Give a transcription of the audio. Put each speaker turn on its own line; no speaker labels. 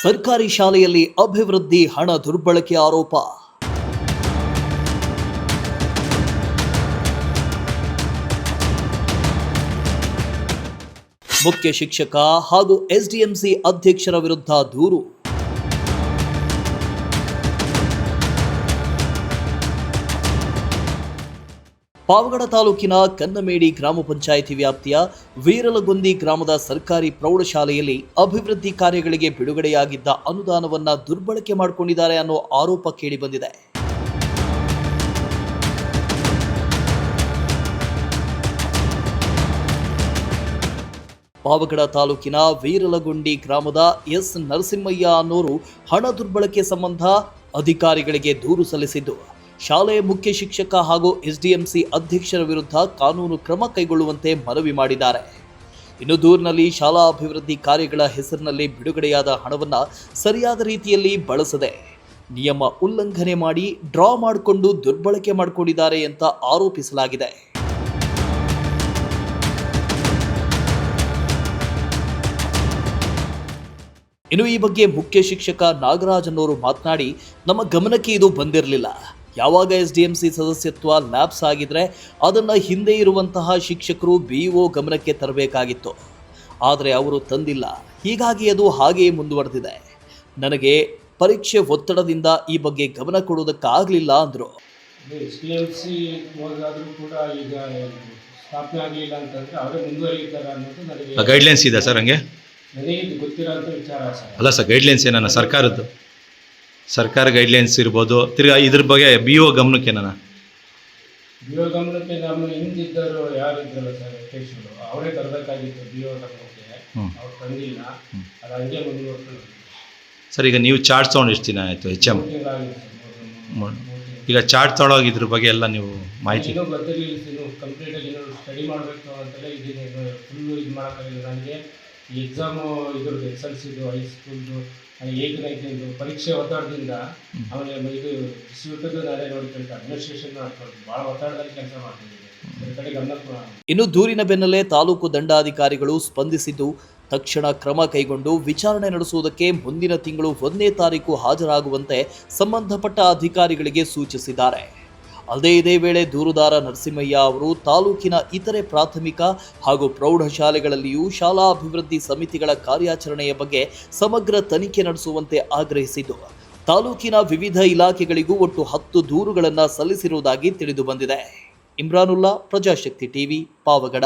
ಸರ್ಕಾರಿ ಶಾಲೆಯಲ್ಲಿ ಅಭಿವೃದ್ಧಿ ಹಣ ದುರ್ಬಳಕೆ ಆರೋಪ. ಮುಖ್ಯ ಶಿಕ್ಷಕ ಹಾಗೂ ಎಸ್ಡಿಎಂಸಿ ಅಧ್ಯಕ್ಷರ ವಿರುದ್ಧ ದೂರು. ಪಾವಗಡ ತಾಲೂಕಿನ ಕನ್ನಮೇಡಿ ಗ್ರಾಮ ಪಂಚಾಯಿತಿ ವ್ಯಾಪ್ತಿಯ ವೀರಲಗುಂದಿ ಗ್ರಾಮದ ಸರ್ಕಾರಿ ಪ್ರೌಢಶಾಲೆಯಲ್ಲಿ ಅಭಿವೃದ್ಧಿ ಕಾರ್ಯಗಳಿಗೆ ಬಿಡುಗಡೆಯಾಗಿದ್ದ ಅನುದಾನವನ್ನ ದುರ್ಬಳಕೆ ಮಾಡಿಕೊಂಡಿದ್ದಾರೆ ಅನ್ನೋ ಆರೋಪ ಕೇಳಿಬಂದಿದೆ. ಪಾವಗಡ ತಾಲೂಕಿನ ವೀರಲಗುಂಡಿ ಗ್ರಾಮದ ಎಸ್ ನರಸಿಂಹಯ್ಯ ಅನ್ನೋರು ಹಣ ದುರ್ಬಳಕೆ ಸಂಬಂಧ ಅಧಿಕಾರಿಗಳಿಗೆ ದೂರು ಸಲ್ಲಿಸಿದ್ದು, ಶಾಲೆಯ ಮುಖ್ಯ ಶಿಕ್ಷಕ ಹಾಗೂ ಎಸ್ಡಿಎಂಸಿ ಅಧ್ಯಕ್ಷರ ವಿರುದ್ಧ ಕಾನೂನು ಕ್ರಮ ಕೈಗೊಳ್ಳುವಂತೆ ಮನವಿ ಮಾಡಿದ್ದಾರೆ. ಇನ್ನು ದೂರಿನಲ್ಲಿ ಶಾಲಾ ಅಭಿವೃದ್ಧಿ ಕಾರ್ಯಗಳ ಹೆಸರಿನಲ್ಲಿ ಬಿಡುಗಡೆಯಾದ ಹಣವನ್ನು ಸರಿಯಾದ ರೀತಿಯಲ್ಲಿ ಬಳಸದೆ ನಿಯಮ ಉಲ್ಲಂಘನೆ ಮಾಡಿ ಡ್ರಾ ಮಾಡಿಕೊಂಡು ದುರ್ಬಳಕೆ ಮಾಡಿಕೊಂಡಿದ್ದಾರೆ ಅಂತ ಆರೋಪಿಸಲಾಗಿದೆ. ಇನ್ನು ಈ ಬಗ್ಗೆ ಮುಖ್ಯ ಶಿಕ್ಷಕ ನಾಗರಾಜ್ ಅನ್ನೋರು ಮಾತನಾಡಿ, ನಮ್ಮ ಗಮನಕ್ಕೆ ಇದು ಬಂದಿರಲಿಲ್ಲ. ಯಾವಾಗ ಎಸ್ಡಿಎಂಸಿ ಸದಸ್ಯತ್ವ ಲ್ಯಾಪ್ಸ್ ಆಗಿದ್ರೆ ಅದನ್ನು ಹಿಂದೆ ಇರುವಂತಹ ಶಿಕ್ಷಕರು ಬಿಇಒ ಗಮನಕ್ಕೆ ತರಬೇಕಾಗಿತ್ತು. ಆದರೆ ಅವರು ತಂದಿಲ್ಲ. ಹೀಗಾಗಿ ಅದು ಹಾಗೆಯೇ ಮುಂದುವರೆದಿದೆ. ನನಗೆ ಪರೀಕ್ಷೆ ಒತ್ತಡದಿಂದ ಈ ಬಗ್ಗೆ ಗಮನ ಕೊಡೋದಕ್ಕಾಗಲಿಲ್ಲ ಅಂದರು.
ಎಸ್ಡಿಎಂಸಿ ಕೂಡ ಈಗ ಸ್ಥಾಪನೆ ಆಗಲಿಲ್ಲ ಅಂತಂದರೆ ಅವರೇ ಮುಂದುವರಿಯುತ್ತಾರೆ ಅನ್ನೋದು ನನಗೆ
ಗೈಡ್ಲೈನ್ಸ್ ಇದೆ ಸರ್. ಹಂಗೆ
ನನಗೆ ಗೊತ್ತಿರೋಂಥ ವಿಚಾರ ಸರ್.
ಅಲ್ಲ ಸರ್, ಗೈಡ್ಲೈನ್ಸ್ ಏನನ್ನ ಸರ್ಕಾರ ಗೈಡ್ಲೈನ್ಸ್ ಇರ್ಬೋದು. ತಿರ್ಗಿ ಇದ್ರ ಬಗ್ಗೆ ಬಿಒ ಗಮನಕ್ಕೆ
ಬಿಒ ಗಮನಕ್ಕೆ ನಮ್ಮ ಹಿಂದಿದ್ದರು ಯಾರಿದ್ರಲ್ಲ ಸರ್, ಅಧ್ಯಕ್ಷರು ಅವರೇ ತರಬೇಕಾಗಿತ್ತು ಬಿಒ ಗಮನಕ್ಕೆ. ಅವ್ರು ತಂದಿಲ್ಲ. ಅದು ಹಂಗೆ ಮುಂದುವರ್ಕೊಂಡು
ಸರ್. ಈಗ ನೀವು ಚಾರ್ಜ್ ತೊಗೊಂಡು ಎಷ್ಟು ದಿನ ಆಯಿತು? HM ಈಗ ಚಾರ್ಜ್ ತೊಗೊಳೋಗಿ ಇದ್ರ ಬಗ್ಗೆ ಎಲ್ಲ ನೀವು ಮಾಹಿತಿ
ಇನ್ನೂ ಗೊತ್ತಿರಲಿಲ್ಲ. ಕಂಪ್ಲೀಟಾಗಿ ಸ್ಟಡಿ ಮಾಡಬೇಕು ಅಂತೆಲ್ಲ ಇದೀನಿ. ಫುಲ್ಲು ಇದು ಮಾಡೋಕ್ಕಾಗಿಲ್ಲ ನನಗೆ. ಈ ಎಕ್ಸಾಮು ಇದ್ರದ್ದು SLCದು ಹೈಸ್ಕೂಲ್ದು 8th 9th ಪರೀಕ್ಷೆ ಒತ್ತಡದಿಂದ ಆಮೇಲೆ ಇದು ಡಿಸ್ಟ್ರಿಬ್ಯೂಟರ್ದು ನಾನೇ ನೋಡ್ಕೊಂಡು ಅಡ್ಮಿನಿಸ್ಟ್ರೇಷನ್ ಭಾಳ ಒತ್ತಡದಲ್ಲಿ ಕೆಲಸ ಮಾಡ್ತಿದ್ದೀನಿ.
ಇನ್ನು ದೂರಿನ ಬೆನ್ನಲ್ಲೇ ತಾಲೂಕು ದಂಡಾಧಿಕಾರಿಗಳು ಸ್ಪಂದಿಸಿದ್ದು, ತಕ್ಷಣ ಕ್ರಮ ಕೈಗೊಂಡು ವಿಚಾರಣೆ ನಡೆಸುವುದಕ್ಕೆ ಮುಂದಿನ ತಿಂಗಳು 1ನೇ ತಾರೀಕು ಹಾಜರಾಗುವಂತೆ ಸಂಬಂಧಪಟ್ಟ ಅಧಿಕಾರಿಗಳಿಗೆ ಸೂಚಿಸಿದ್ದಾರೆ. ಅಲ್ಲದೆ ಇದೇ ವೇಳೆ ದೂರುದಾರ ನರಸಿಂಹಯ್ಯ ಅವರು ತಾಲೂಕಿನ ಇತರೆ ಪ್ರಾಥಮಿಕ ಹಾಗೂ ಪ್ರೌಢಶಾಲೆಗಳಲ್ಲಿಯೂ ಶಾಲಾ ಅಭಿವೃದ್ಧಿ ಸಮಿತಿಗಳ ಕಾರ್ಯಾಚರಣೆಯ ಬಗ್ಗೆ ಸಮಗ್ರ ತನಿಖೆ ನಡೆಸುವಂತೆ ಆಗ್ರಹಿಸಿದ್ದು, ತಾಲೂಕಿನ ವಿವಿಧ ಇಲಾಖೆಗಳಿಗೂ ಒಟ್ಟು 10 ದೂರುಗಳನ್ನು ಸಲ್ಲಿಸಿರುವುದಾಗಿ ತಿಳಿದು ಬಂದಿದೆ. ಇಮ್ರಾನುಲ್ಲಾ, ಪ್ರಜಾಶಕ್ತಿ ಟಿವಿ, ಪಾವಗಡ.